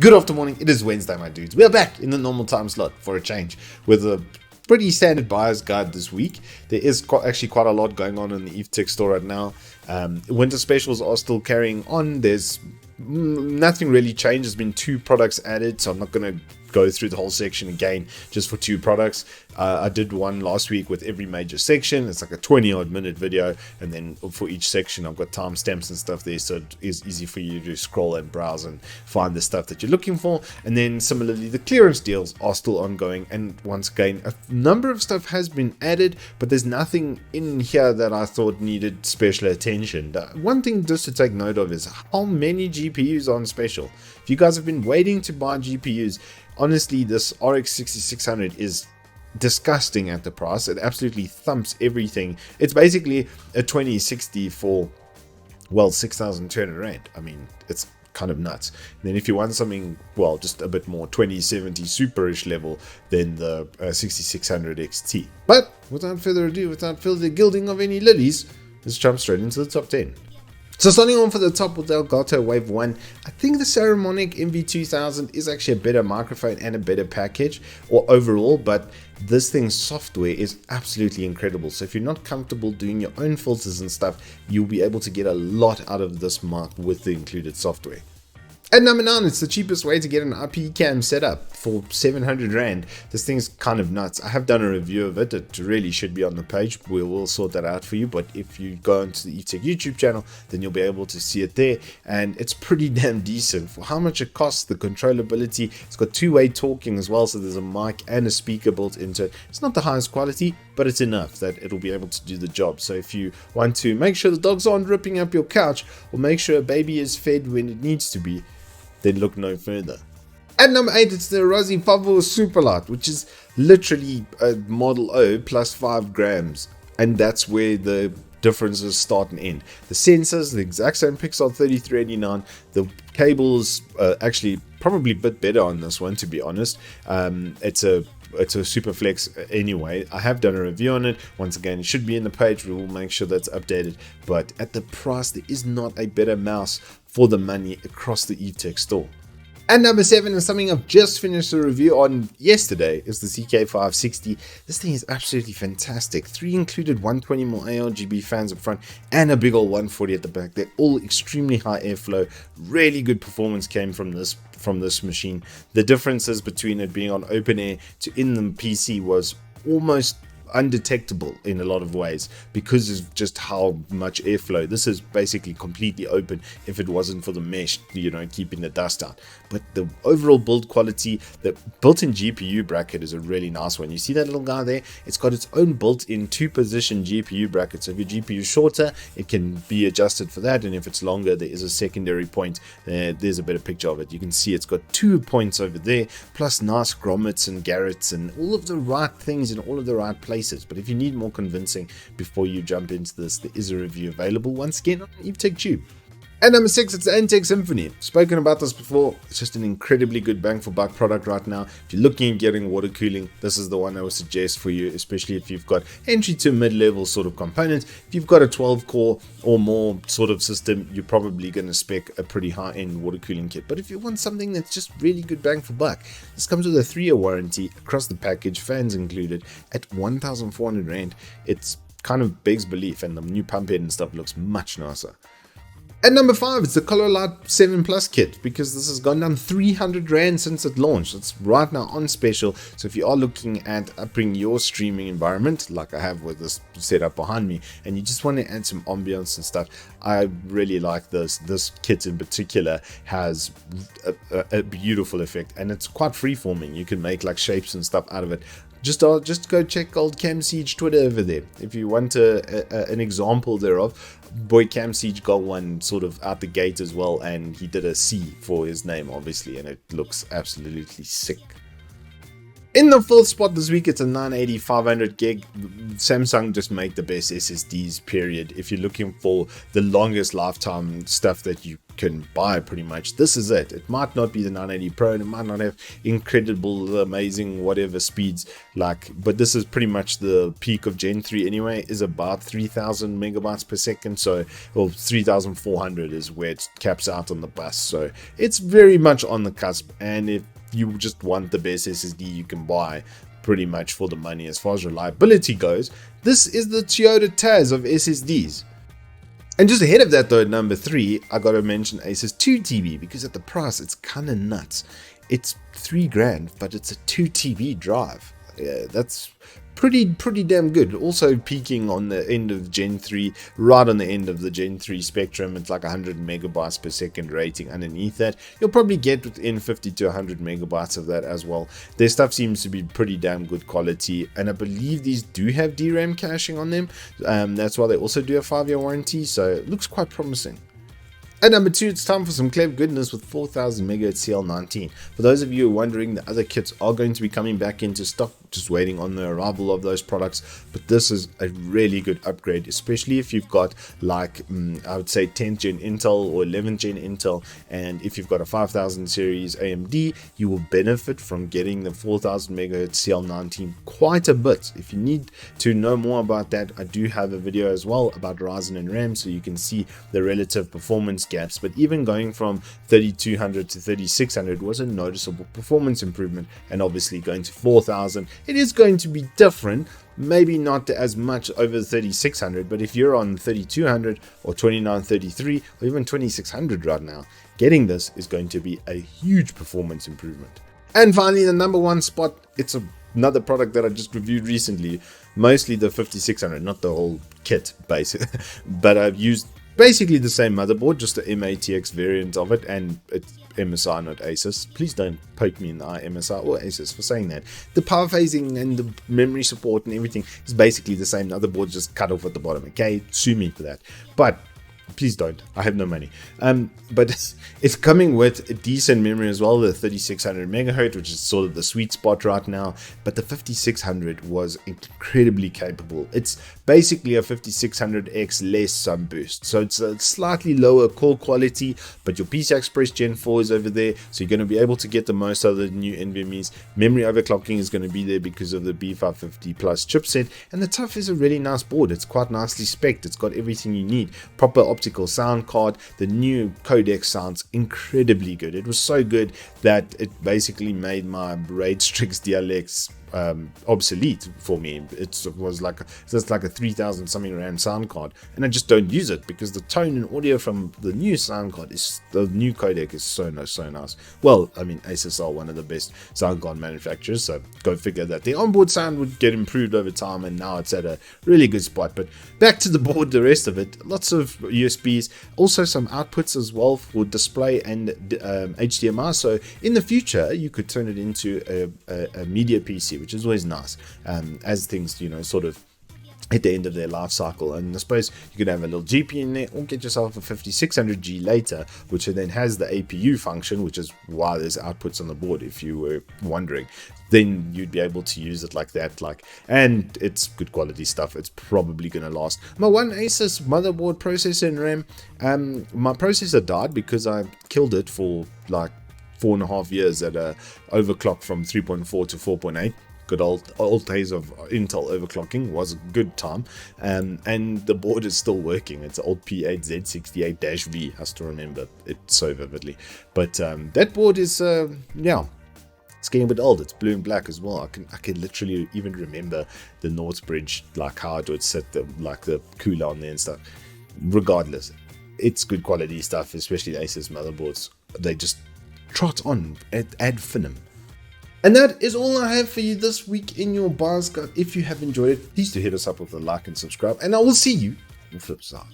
Good afternoon, it is Wednesday, my dudes. We are back in the normal time slot for a change with a pretty standard buyer's guide this week. There is actually quite a lot going on in the Evetech store right now. Winter specials are still carrying on. There's nothing really changed. There's been 2 products added, so I'm not going to go through the whole section again just for 2 products. I did one last week with every major section. It's like a 20-odd minute video, and then for each section I've got timestamps and stuff there, so it is easy for you to scroll and browse and find the stuff that you're looking for. And then similarly, the clearance deals are still ongoing, and once again a number of stuff has been added, but there's nothing in here that I thought needed special attention. One thing just to take note of is how many GPUs are on special. If you guys have been waiting to buy GPUs, honestly, this RX 6600 is disgusting at the price. It absolutely thumps everything. It's basically a 2060 for, well, 6,200 Rand. I mean, it's kind of nuts. And then if you want something, well, just a bit more 2070 superish level, then the 6600 XT. But without further ado, without further gilding of any lilies, let's jump straight into the top 10. So starting on for the top with the Elgato Wave 1, I think the Saramonic MV2000 is actually a better microphone and a better package or overall, but this thing's software is absolutely incredible. So if you're not comfortable doing your own filters and stuff, you'll be able to get a lot out of this mic with the included software. At number 9, it's the cheapest way to get an IP cam set up for 700 Rand. This thing's kind of nuts. I have done a review of it. It really should be on the page. We will sort that out for you. But if you go onto the Evetech YouTube channel, then you'll be able to see it there. And it's pretty damn decent for how much it costs, the controllability. It's got 2-way talking as well, so there's a mic and a speaker built into it. It's not the highest quality, but it's enough that it'll be able to do the job. So if you want to make sure the dogs aren't ripping up your couch, or make sure a baby is fed when it needs to be, then look no further. At number 8, it's the Arozzi Favo Superlight, which is literally a Model O plus 5 grams, and that's where the differences start and end. The sensors, the exact same Pixel 3389. The cables actually probably a bit better on this one, to be honest. It's a super flex anyway. I have done a review on it. Once again, it should be in the page. We will make sure that's updated. But at the price, there is not a better mouse for the money across the Evetech store. And number 7 is something I've just finished a review on yesterday. Is the CK560. This thing is absolutely fantastic. 3 included 120mm ARGB fans up front and a big old 140 at the back. They're all extremely high airflow. Really good performance came from this machine. The differences between it being on open air to in the PC was almost undetectable in a lot of ways because of just how much airflow. This is basically completely open if it wasn't for the mesh, you know, keeping the dust out. But the overall build quality, the built-in GPU bracket is a really nice one. You see that little guy there? It's got its own built-in 2-position GPU bracket. So if your GPU is shorter, it can be adjusted for that, and if it's longer, there is a secondary point. There's a better picture of it. You can see it's got 2 points over there, plus nice grommets and garrets and all of the right things in all of the right places. But if you need more convincing before you jump into this, there is a review available once again on Evetech Tube. At number 6, it's the Antec Symphony. Spoken about this before. It's just an incredibly good bang for buck product right now. If you're looking at getting water cooling, this is the one I would suggest for you, especially if you've got entry to mid-level sort of components. If you've got a 12-core or more sort of system, you're probably going to spec a pretty high-end water cooling kit. But if you want something that's just really good bang for buck, this comes with a 3-year warranty across the package, fans included, at 1,400 Rand. It's kind of begs belief, and the new pump head and stuff looks much nicer. At number 5, it's the Cololight 7 Plus kit, because this has gone down 300 Rand since it launched. It's right now on special, so if you are looking at upping your streaming environment, like I have with this setup behind me, and you just want to add some ambience and stuff, I really like this. This kit in particular has a beautiful effect, and it's quite freeforming. You can make like shapes and stuff out of it. Just go check old Cam Siege Twitter over there if you want an example thereof. Boy Cam Siege got one sort of out the gate as well, and he did a C for his name obviously, and it looks absolutely sick. In the fourth spot this week, it's a 980 500 gig. Samsung just make the best SSDs, period. If you're looking for the longest lifetime stuff that you can buy, pretty much, this is it. It might not be the 980 Pro, and it might not have incredible, amazing, whatever speeds, but this is pretty much the peak of Gen 3 anyway, is about 3000 megabytes per second. So, well, 3400 is where it caps out on the bus. So, it's very much on the cusp, and if you just want the best SSD you can buy pretty much for the money as far as reliability goes, this is the Toyota Taz of SSDs. And just ahead of that though, at number 3, I gotta mention Acer's 2TB, because at the price it's kind of nuts. It's $3,000, but it's a 2TB drive. Yeah, that's pretty damn good. Also peaking on the end of Gen 3, right on the end of the Gen 3 spectrum. It's like 100 megabytes per second rating underneath that. You'll probably get within 50 to 100 megabytes of that as well. Their stuff seems to be pretty damn good quality, and I believe these do have DRAM caching on them. That's why they also do a 5-year warranty, so it looks quite promising. At number 2, it's time for some Klevv goodness with 4000 MHz CL19. For those of you who are wondering, the other kits are going to be coming back into stock, just waiting on the arrival of those products. But this is a really good upgrade, especially if you've got like, I would say 10th gen Intel or 11th gen Intel. And if you've got a 5000 series AMD, you will benefit from getting the 4000 MHz CL19 quite a bit. If you need to know more about that, I do have a video as well about Ryzen and RAM, so you can see the relative performance gaps. But even going from 3200 to 3600 was a noticeable performance improvement, and obviously going to 4000, it is going to be different. Maybe not as much over 3600, but if you're on 3200 or 2933 or even 2600 right now, getting this is going to be a huge performance improvement. And finally, the number 1 spot, it's another product that I just reviewed recently, mostly the 5600, not the whole kit basically, but I've used basically the same motherboard, just the MATX variant of it, and it's MSI, not Asus. Please don't poke me in the eye, MSI or Asus, for saying that. The power phasing and the memory support and everything is basically the same. The other board just cut off at the bottom. Okay, sue me for that. But please don't. I have no money. But it's coming with a decent memory as well, the 3600 megahertz, which is sort of the sweet spot right now. But the 5600 was incredibly capable. It's basically a 5600X less sun boost. So it's a slightly lower core quality, but your PCI Express Gen 4 is over there. So you're going to be able to get the most out of the new NVMe's. Memory overclocking is going to be there because of the B550 Plus chipset. And the TUF is a really nice board. It's quite nicely spec'd. It's got everything you need. Proper optical sound card. The new codec sounds incredibly good. It was so good that it basically made my RAID Strix DLX obsolete for me. It was like just like a 3000 something RAM sound card, and I just don't use it because the tone and audio from the new sound card is, the new codec is so nice. Well, I mean, Acer are one of the best sound card manufacturers, so go figure that the onboard sound would get improved over time, and now it's at a really good spot. But back to the board, the rest of it, lots of USBs, also some outputs as well for display and HDMI. So in the future, you could turn it into a media PC, which is always nice, as things, you know, sort of at the end of their life cycle. And I suppose you could have a little GPU in there, or get yourself a 5600G later, which then has the APU function, which is why there's outputs on the board, if you were wondering. Then you'd be able to use it like that, and it's good quality stuff. It's probably gonna last. My one Asus motherboard, processor, and RAM, my processor died because I killed it for like 4.5 years at a overclock from 3.4 to 4.8. Good old days of Intel overclocking, was a good time, and the board is still working. It's an old P8Z68-V. I still remember it so vividly. But that board is yeah, it's getting a bit old. It's blue and black as well. I can literally even remember the North Bridge, like how it would set the cooler on there and stuff. Regardless, it's good quality stuff, especially the Asus motherboards. They just trot on ad infinitum. And that is all I have for you this week in your Buyers Guide. If you have enjoyed it, please do hit us up with a like and subscribe, and I will see you on the flip side.